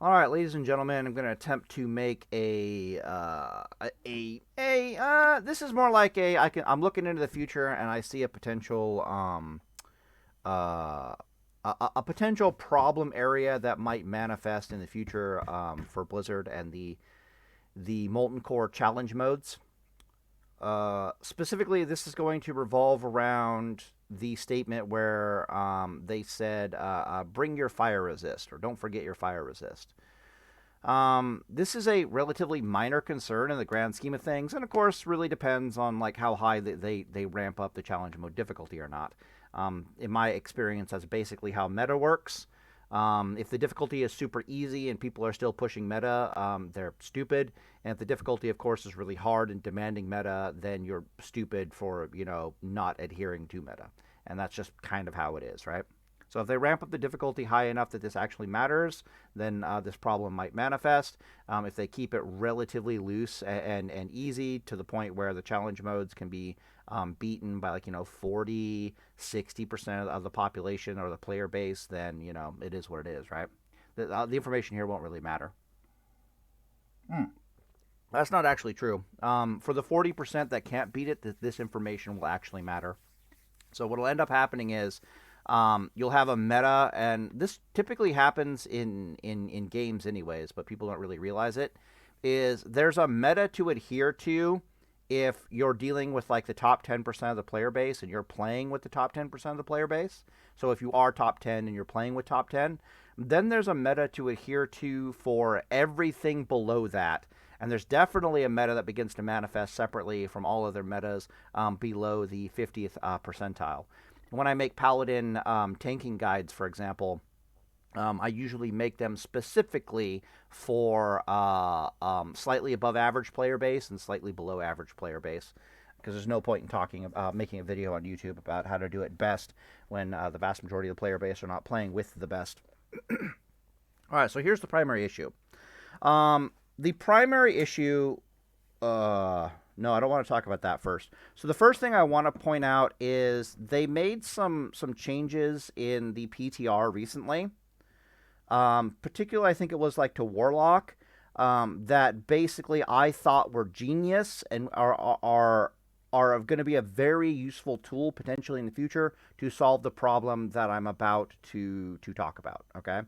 All right, ladies and gentlemen, I'm going to attempt to make this is more like I'm looking into the future and I see a potential uh a potential problem area that might manifest in the future for Blizzard and the Molten Core challenge modes. Specifically, this is going to revolve around the statement where they said, "Bring your fire resist" or "Don't forget your fire resist." This is a relatively minor concern in the grand scheme of things, and of course, really depends on like how high they ramp up the challenge mode difficulty or not. In my experience, that's basically how meta works. If the difficulty is super easy and people are still pushing meta, they're stupid. And if the difficulty, of course, is really hard and demanding meta, then you're stupid for not adhering to meta. And that's just kind of how it is, right? So if they ramp up the difficulty high enough that this actually matters, then this problem might manifest. If they keep it relatively loose and easy to the point where the challenge modes can be beaten by 40, 60% of the population or the player base, then it is what it is, right? The information here won't really matter. Hmm. That's not actually true. For the 40% that can't beat it, this information will actually matter. So what will end up happening is you'll have a meta, and this typically happens in games anyways, but people don't really realize it, is there's a meta to adhere to if you're dealing with like the top 10% of the player base and you're playing with the top 10% of the player base. So if you are top 10 and you're playing with top 10, then there's a meta to adhere to for everything below that. And there's definitely a meta that begins to manifest separately from all other metas below the 50th percentile. When I make Paladin tanking guides, for example, I usually make them specifically for slightly above average player base and slightly below average player base, because there's no point in talking about making a video on YouTube about how to do it best when the vast majority of the player base are not playing with the best. All right, so here's the primary issue. The primary issue no, I don't want to talk about that first. So the first thing I want to point out is they made some changes in the PTR recently. Particularly, I think it was like to Warlock, that basically I thought were genius and are going to be a very useful tool potentially in the future to solve the problem that I'm about to talk about. Okay,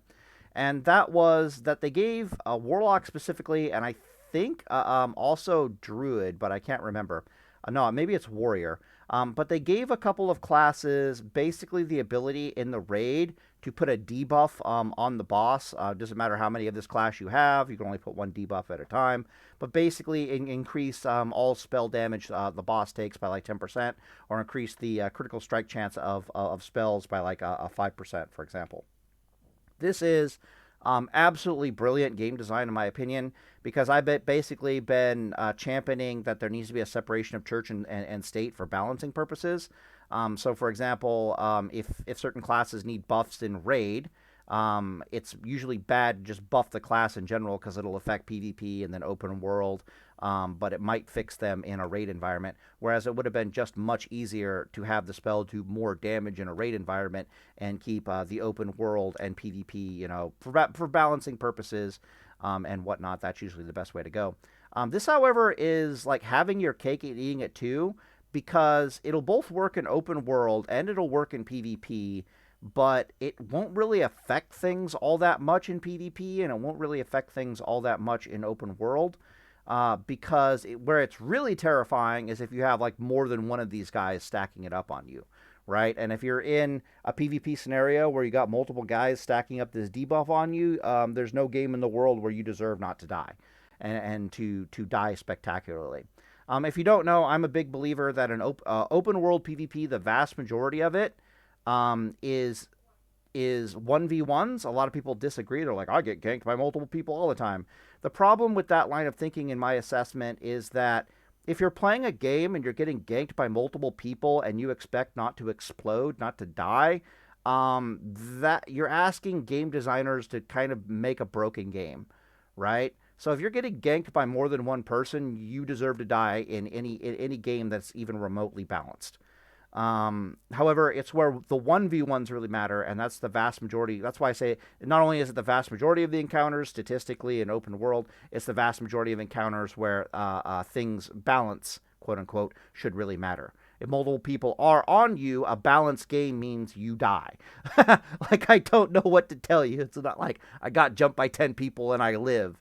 and that was that they gave Warlock specifically, and I think also Druid, but I can't remember. No, maybe it's Warrior. But they gave a couple of classes basically the ability in the raid to put a debuff on the boss. Doesn't matter how many of this class you have, you can only put one debuff at a time. But basically, increase all spell damage the boss takes by like 10%, or increase the critical strike chance of spells by like a 5%, for example. This is absolutely brilliant game design, in my opinion, because I've basically been championing that there needs to be a separation of church and state for balancing purposes. So, for example, if certain classes need buffs in raid, it's usually bad to just buff the class in general because it'll affect PvP and then open world, but it might fix them in a raid environment. Whereas it would have been just much easier to have the spell do more damage in a raid environment and keep the open world and PvP, for balancing purposes and whatnot. That's usually the best way to go. This, however, is like having your cake and eating it too, because it'll both work in open world and it'll work in PvP, but it won't really affect things all that much in PvP, and it won't really affect things all that much in open world. Because where it's really terrifying is if you have like more than one of these guys stacking it up on you, right? And if you're in a PvP scenario where you got multiple guys stacking up this debuff on you, there's no game in the world where you deserve not to die, and to die spectacularly. If you don't know, I'm a big believer that an open world PvP, the vast majority of it, is 1v1s. A lot of people disagree. They're like, I get ganked by multiple people all the time. The problem with that line of thinking, in my assessment, is that if you're playing a game and you're getting ganked by multiple people and you expect not to explode, not to die, that you're asking game designers to kind of make a broken game, right? So if you're getting ganked by more than one person, you deserve to die in any game that's even remotely balanced. However, it's where the 1v1s really matter, and that's the vast majority. That's why I say not only is it the vast majority of the encounters statistically in open world, it's the vast majority of encounters where things balance, quote unquote, should really matter. If multiple people are on you, a balanced game means you die. Like, I don't know what to tell you. It's not like I got jumped by 10 people and I live.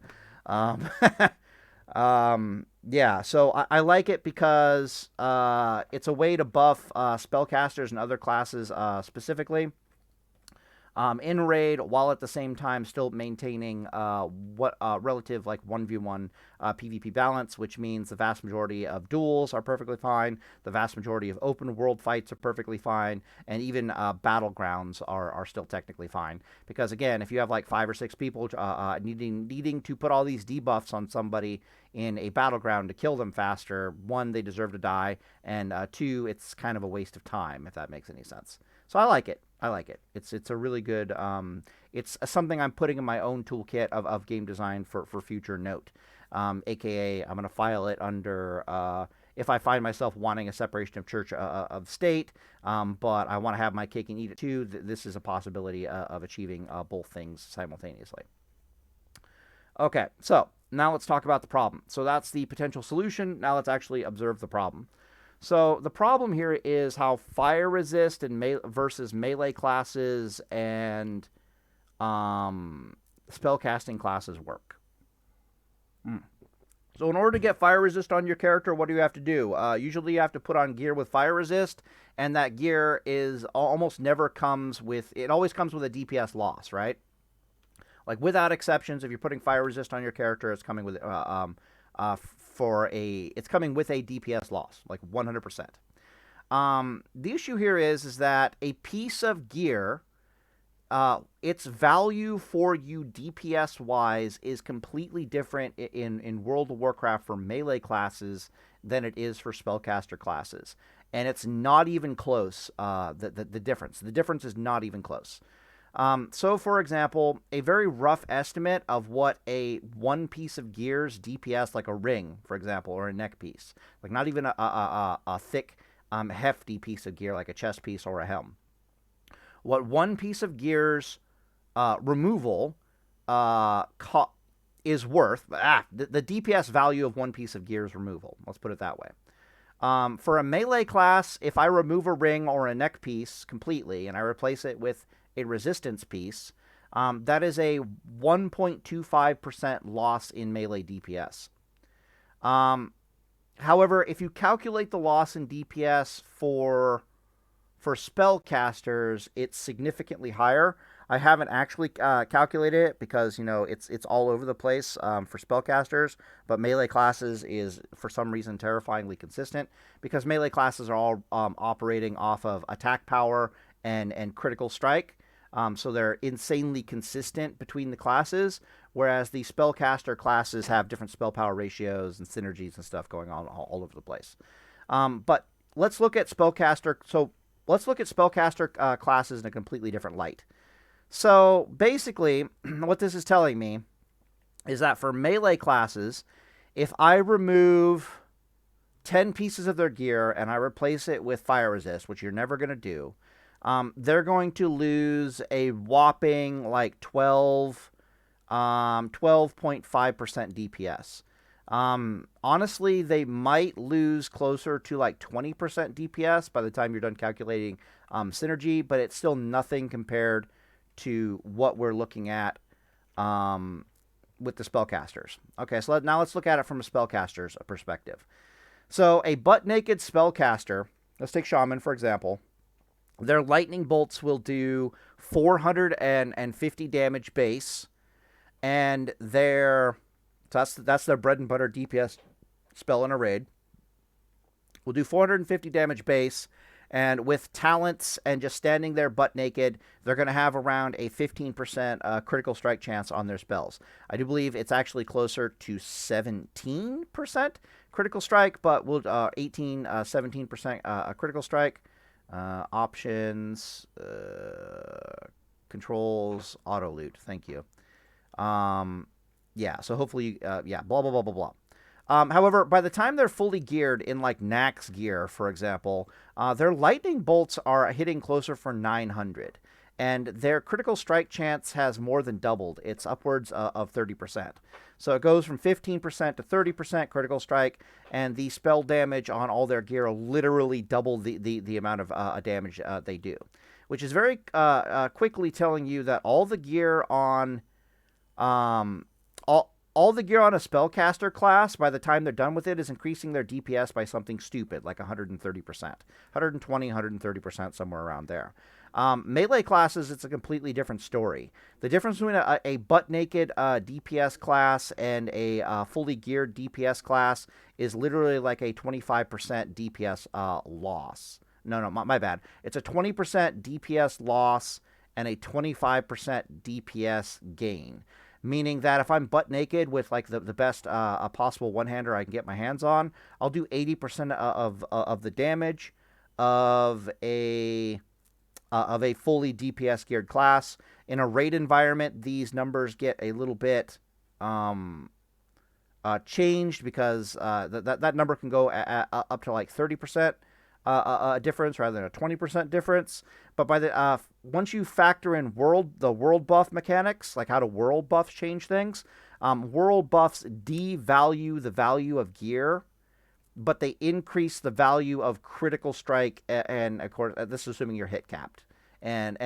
Um, yeah, so I like it because it's a way to buff spellcasters and other classes specifically in raid, while at the same time still maintaining what relative like 1v1 PvP balance, which means the vast majority of duels are perfectly fine, the vast majority of open world fights are perfectly fine, and even battlegrounds are still technically fine. Because again, if you have like 5 or 6 people needing to put all these debuffs on somebody in a battleground to kill them faster, one, they deserve to die, and two, it's kind of a waste of time, if that makes any sense. So I like it. I like it. It's a really good. It's something I'm putting in my own toolkit of game design for future note. AKA, I'm going to file it under if I find myself wanting a separation of church of state, but I want to have my cake and eat it too. This is a possibility of achieving both things simultaneously. Okay, so now let's talk about the problem. So that's the potential solution. Now let's actually observe the problem. So the problem here is how fire resist and versus melee classes and spellcasting classes work. So in order to get fire resist on your character, what do you have to do? Usually you have to put on gear with fire resist, and that gear is almost never comes with. It always comes with a DPS loss, right? Like without exceptions, if you're putting fire resist on your character, it's coming with it's coming with a DPS loss, like 100%. The issue here is that a piece of gear, its value for you DPS wise is completely different in World of Warcraft for melee classes than it is for spellcaster classes, and it's not even close. The difference is not even close. So, for example, a very rough estimate of what a one piece of gear's DPS, like a ring, for example, or a neck piece, like not even a thick, hefty piece of gear like a chest piece or a helm. What one piece of gear's removal is worth, the DPS value of one piece of gear's removal. Let's put it that way. For a melee class, if I remove a ring or a neck piece completely and I replace it with a resistance piece, that is a 1.25% loss in melee DPS. However, if you calculate the loss in DPS for spellcasters, it's significantly higher. I haven't actually calculated it because it's all over the place for spellcasters, but melee classes is for some reason terrifyingly consistent because melee classes are all operating off of attack power and critical strike. So they're insanely consistent between the classes, whereas the spellcaster classes have different spell power ratios and synergies and stuff going on all over the place. But let's look at spellcaster. So let's look at spellcaster classes in a completely different light. So basically, what this is telling me is that for melee classes, if I remove 10 pieces of their gear and I replace it with fire resist, which you're never going to do, they're going to lose a whopping like 12.5% DPS. Honestly, they might lose closer to like 20% DPS by the time you're done calculating synergy, but it's still nothing compared to what we're looking at with the spellcasters. Okay, so now let's look at it from a spellcaster's perspective. So a butt-naked spellcaster, let's take Shaman for example, their lightning bolts will do 450 damage base, and that's their bread and butter DPS spell in a raid. Will do 450 damage base, and with talents and just standing there butt naked, they're going to have around a 15% critical strike chance on their spells. I do believe it's actually closer to 17% critical strike, but we'll 17% critical strike. Options, controls, auto loot. Thank you. Yeah, so hopefully, blah, blah, blah, blah, blah. However, by the time they're fully geared in like Nax gear, for example, their lightning bolts are hitting closer for 900, and their critical strike chance has more than doubled. It's upwards of 30%. So it goes from 15% to 30% critical strike, and the spell damage on all their gear literally double the amount of damage they do, which is very quickly telling you that all the gear on um, all the gear on a spellcaster class, by the time they're done with it, is increasing their DPS by something stupid, like 130%. 120, 130%, somewhere around there. Melee classes, it's a completely different story. The difference between a butt-naked DPS class and a fully geared DPS class is literally like a 25% DPS loss. No, my bad. It's a 20% DPS loss and a 25% DPS gain. Meaning that if I'm butt naked with like the best possible one-hander I can get my hands on, I'll do 80% of the damage of a fully DPS geared class. In a raid environment, these numbers get a little bit changed because that number can go up to like 30% difference rather than a 20% difference. But by the once you factor in the world buff mechanics, like how do world buffs change things, world buffs devalue the value of gear, but they increase the value of critical strike and of course this is assuming you're hit capped and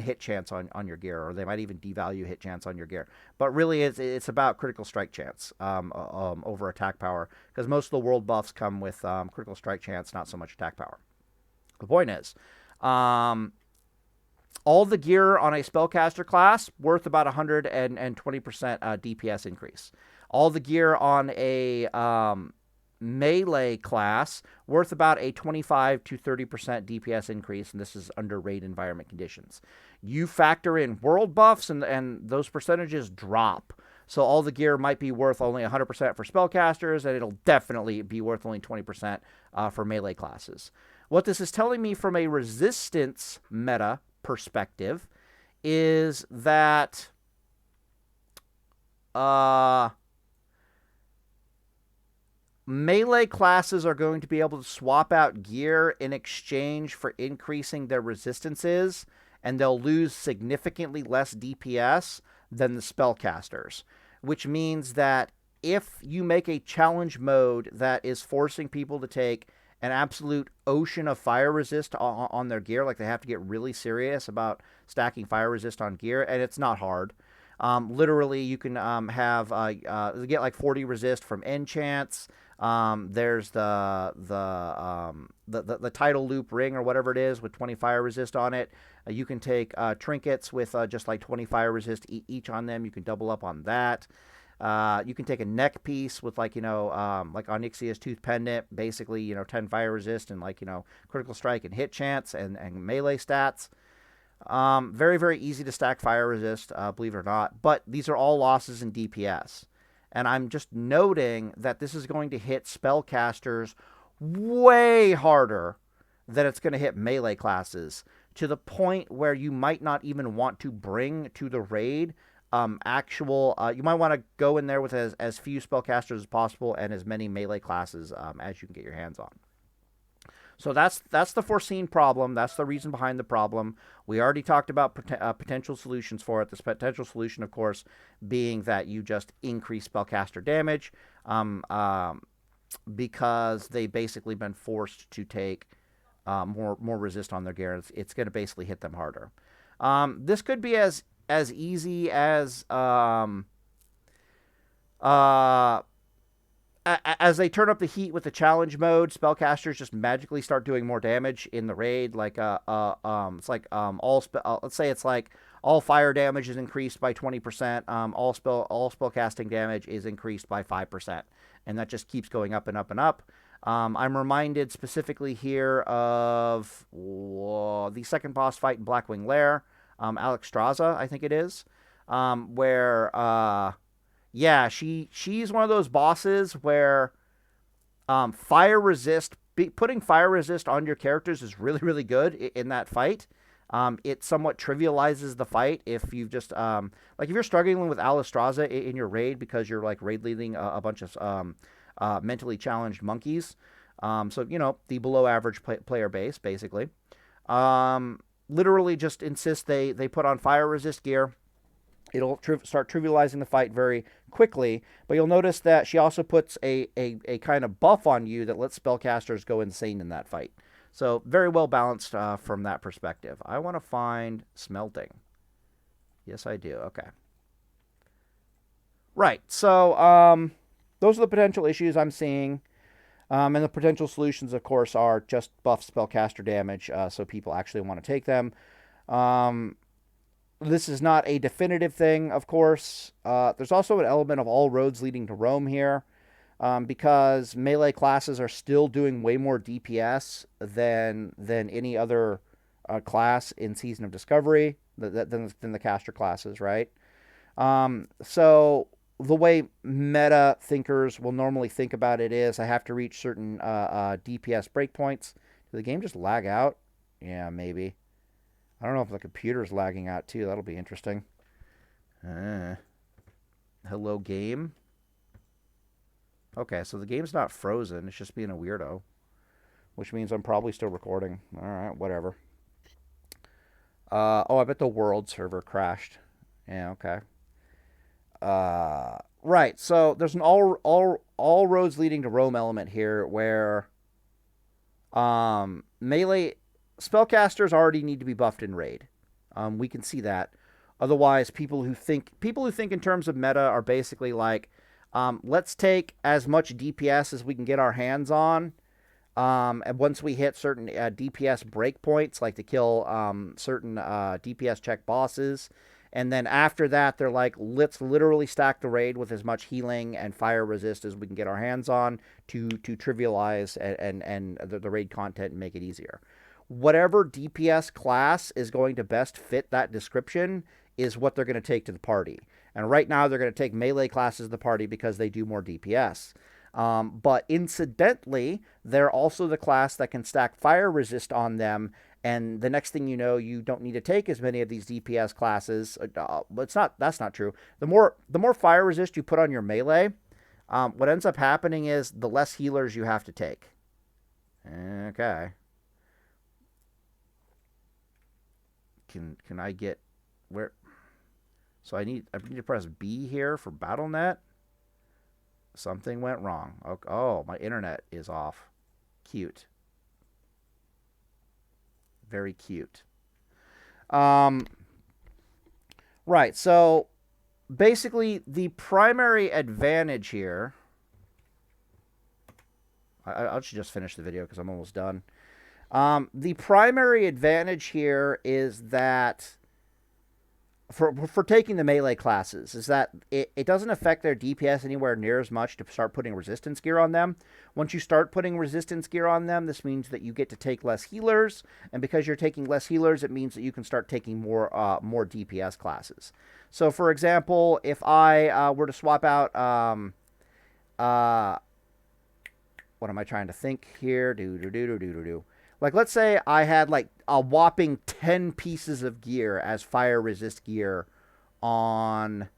hit chance on your gear, or they might even devalue hit chance on your gear. But really, it's about critical strike chance over attack power, because most of the world buffs come with critical strike chance, not so much attack power. The point is, all the gear on a spellcaster class worth about 120% DPS increase. All the gear on a melee class worth about a 25 to 30% DPS increase, and this is under raid environment conditions. You factor in world buffs, and those percentages drop. So all the gear might be worth only 100% for spellcasters, and it'll definitely be worth only 20% for melee classes. What this is telling me from a resistance meta perspective is that melee classes are going to be able to swap out gear in exchange for increasing their resistances, and they'll lose significantly less DPS than the spellcasters, which means that if you make a challenge mode that is forcing people to take an absolute ocean of fire resist on their gear, like they have to get really serious about stacking fire resist on gear, and it's not hard. Literally, you can get like 40 resist from enchants. There's the tidal loop ring or whatever it is with 20 fire resist on it. You can take trinkets with just like 20 fire resist each on them. You can double up on that. You can take a neck piece with like Onyxia's Tooth Pendant, basically 10 fire resist and critical strike and hit chance and melee stats. Very, very easy to stack fire resist, believe it or not. But these are all losses in DPS. And I'm just noting that this is going to hit spellcasters way harder than it's going to hit melee classes, to the point where you might not even want to bring to the raid you might want to go in there with as few spellcasters as possible and as many melee classes as you can get your hands on. So that's the foreseen problem. That's the reason behind the problem. We already talked about potential solutions for it. This potential solution, of course, being that you just increase spellcaster damage because they've basically been forced to take more resist on their gear. It's going to basically hit them harder. This could be as easy as as they turn up the heat with the challenge mode, spellcasters just magically start doing more damage in the raid. Like it's like let's say it's like all fire damage is increased by 20%. All spellcasting damage is increased by 5%, and that just keeps going up and up and up. I'm reminded specifically here of the second boss fight in Blackwing Lair, Alexstrasza, I think it is, where she's one of those bosses where fire resist, putting fire resist on your characters is really, really good in that fight. It somewhat trivializes the fight if you've just if you're struggling with Alexstrasza in your raid because you're like raid leading a bunch of mentally challenged monkeys. So, the below average player base, basically. Literally just insist they put on fire resist gear. It'll start trivializing the fight very quickly, but you'll notice that she also puts a kind of buff on you that lets spellcasters go insane in that fight. So very well balanced from that perspective. I want to find smelting. Yes, I do. Okay. Right. So those are the potential issues I'm seeing. And the potential solutions, of course, are just buff spellcaster damage, so people actually want to take them. This is not a definitive thing, of course. There's also an element of all roads leading to Rome here, because melee classes are still doing way more DPS than any other class in Season of Discovery, than the caster classes, right? So the way meta thinkers will normally think about it is I have to reach certain DPS breakpoints. Did the game just lag out? Yeah, maybe. I don't know if the computer's lagging out too. That'll be interesting. Hello, game. Okay, so the game's not frozen. It's just being a weirdo, which means I'm probably still recording. All right, whatever. Oh, I bet the world server crashed. Yeah, okay. Right. So there's an all roads leading to Rome element here, where melee spellcasters already need to be buffed in raid. We can see that. Otherwise, people who think in terms of meta are basically like, let's take as much DPS as we can get our hands on. And once we hit certain DPS breakpoints, like to kill certain DPS check bosses, and then after that, they're like, let's literally stack the raid with as much healing and fire resist as we can get our hands on to trivialize and the raid content and make it easier. Whatever DPS class is going to best fit that description is what they're going to take to the party. And right now, they're going to take melee classes to the party because they do more DPS. But incidentally, they're also the class that can stack fire resist on them. And the next thing you know, you don't need to take as many of these DPS classes. That's not true. The more fire resist you put on your melee, what ends up happening is the less healers you have to take. Okay. Can I get where? So I need to press B here for BattleNet. Something went wrong. Oh, my internet is off. Cute. Very cute. Right. So basically, the primary advantage here. I should just finish the video because I'm almost done. The primary advantage here is that for taking the melee classes is that it doesn't affect their DPS anywhere near as much to start putting resistance gear on them. Once you start putting resistance gear on them, this means that you get to take less healers, and because you're taking less healers, it means that you can start taking more DPS classes. So, for example, if I were to swap out, what am I trying to think here? Like, let's say I had like a whopping 10 pieces of gear as fire resist gear on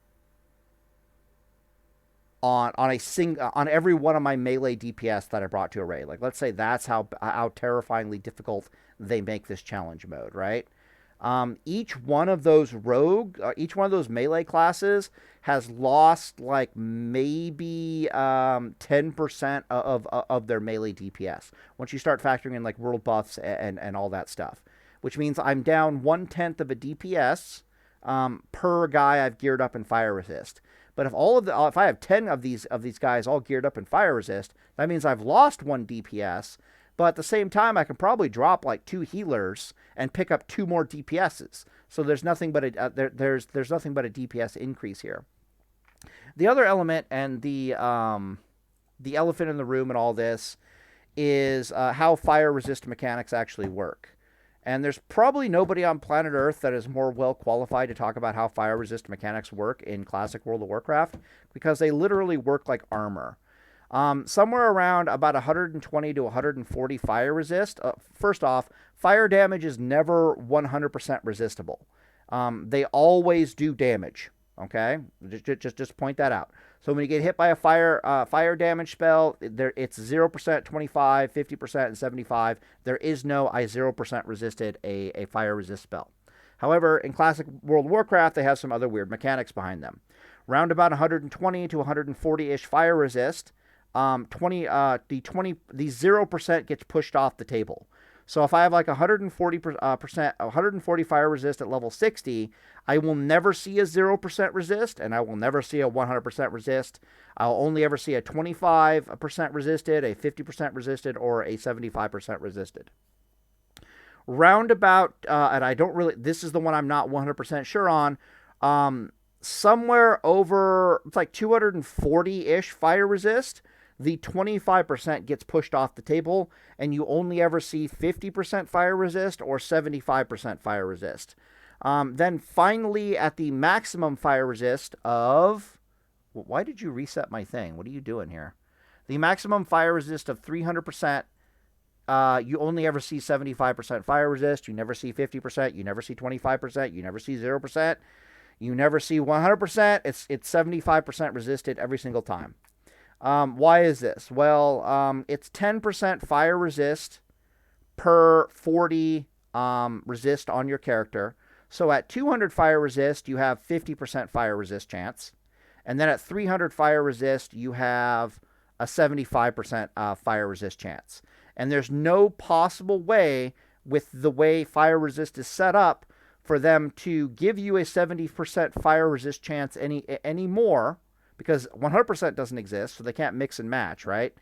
every one of my melee DPS that I brought to a raid. Like, let's say that's how terrifyingly difficult they make this challenge mode, right? Each one of those melee classes has lost like maybe 10% of their melee DPS once you start factoring in like world buffs and all that stuff, which means I'm down 1/10 of a DPS per guy I've geared up in fire resist. But if I have 10 of these guys all geared up in fire resist, that means I've lost 1 DPS. But at the same time, I can probably drop like 2 healers and pick up 2 more DPSs. So there's nothing but there's nothing but a DPS increase here. The other element and the elephant in the room in all this is how fire resist mechanics actually work. And there's probably nobody on planet Earth that is more well qualified to talk about how fire resist mechanics work in classic World of Warcraft, because they literally work like armor. Somewhere around about 120 to 140 fire resist. First off, fire damage is never 100% resistible. They always do damage. Okay, just point that out. So when you get hit by a fire damage spell, it's 0%, 25, 50%, and 75. There is no I 0% resisted a fire resist spell. However, in classic World of Warcraft, they have some other weird mechanics behind them. Round about 120 to 140-ish fire resist, the 0% gets pushed off the table. So if I have like 140 fire resist at level 60, I will never see a 0% resist, and I will never see a 100% resist. I'll only ever see a 25% resisted, a 50% resisted, or a 75% resisted. Roundabout, and I don't really, this is the one I'm not 100% sure on, somewhere over, it's like 240-ish fire resist, the 25% gets pushed off the table, and you only ever see 50% fire resist or 75% fire resist. Then finally, at the maximum fire resist of... Why did you reset my thing? What are you doing here? The maximum fire resist of 300%, you only ever see 75% fire resist. You never see 50%. You never see 25%. You never see 0%. You never see 100%. It's 75% resisted every single time. Why is this? Well, it's 10% fire resist per 40 resist on your character. So at 200 fire resist, you have 50% fire resist chance. And then at 300 fire resist, you have a 75% fire resist chance. And there's no possible way, with the way fire resist is set up, for them to give you a 70% fire resist chance anymore, because 100% doesn't exist, so they can't mix and match, right?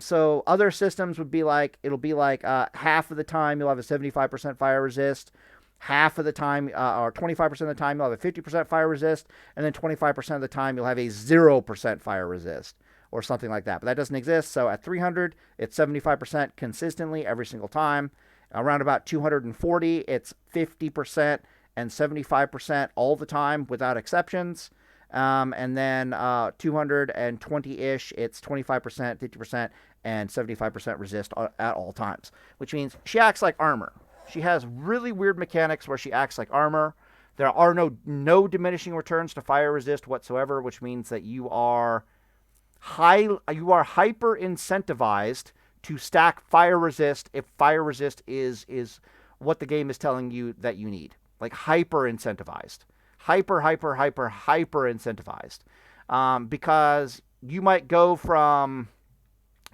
So other systems would be like, it'll be like half of the time you'll have a 75% fire resist, half of the time, or 25% of the time you'll have a 50% fire resist, and then 25% of the time you'll have a 0% fire resist, or something like that. But that doesn't exist, so at 300, it's 75% consistently every single time. Around about 240, it's 50% and 75% all the time without exceptions. And then 220-ish, it's 25%, 50%, and 75% resist at all times, which means she acts like armor. She has really weird mechanics where she acts like armor. There are no diminishing returns to fire resist whatsoever, which means that you are hyper incentivized to stack fire resist if fire resist is what the game is telling you that you need. Like hyper incentivized. Hyper incentivized. Because you might go from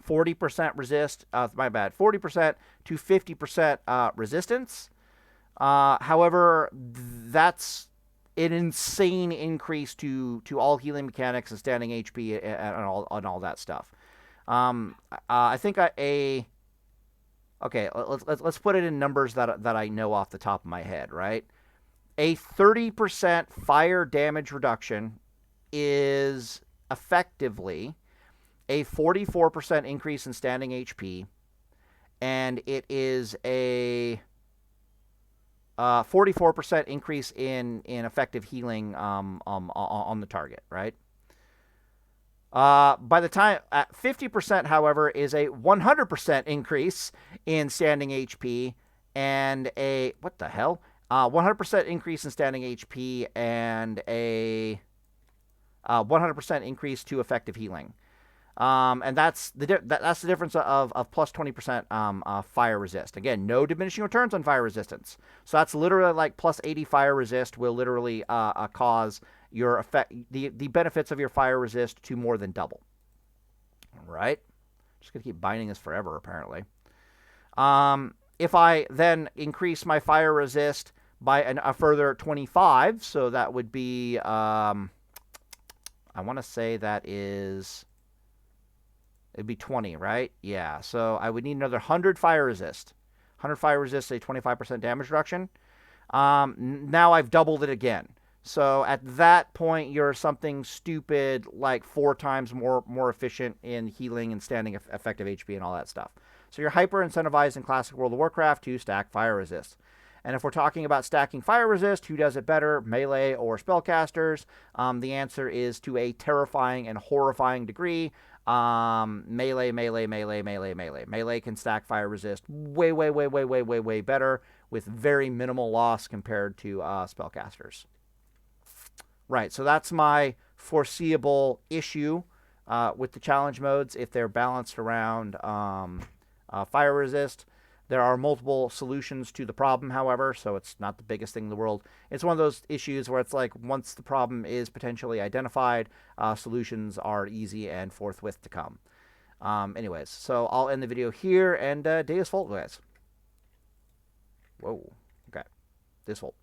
40% resist, 40% to 50% resistance. However, that's an insane increase to all healing mechanics and standing HP and all that stuff. I think okay, let's put it in numbers that I know off the top of my head, right? A 30% fire damage reduction is effectively a 44% increase in standing HP, and it is a 44% increase in effective healing on the target, right? By the time at 50%, however, is a 100% increase in standing HP and a 100% increase in standing HP and a 100% increase to effective healing. And that's the difference of plus 20% fire resist. Again, no diminishing returns on fire resistance. So that's literally like plus 80 fire resist will literally cause your the benefits of your fire resist to more than double. All right, just gonna keep binding this forever apparently. If I then increase my fire resist by a further 25, so that would be I want to say that is. It'd be 20, right? Yeah, so I would need another 100 fire resist. 100 fire resist, a 25% damage reduction. Now I've doubled it again. So at that point, you're something stupid like 4 times more efficient in healing and standing effective HP and all that stuff. So you're hyper incentivized in classic World of Warcraft to stack fire resist. And if we're talking about stacking fire resist, who does it better, melee or spellcasters? The answer is to a terrifying and horrifying degree. Melee. Melee can stack fire resist way better with very minimal loss compared to spellcasters. Right, so that's my foreseeable issue with the challenge modes if they're balanced around fire resist. There are multiple solutions to the problem, however, so it's not the biggest thing in the world. It's one of those issues where it's like once the problem is potentially identified, solutions are easy and forthwith to come. Anyways, so I'll end the video here, and day is fault, guys. Whoa. Okay. This fault.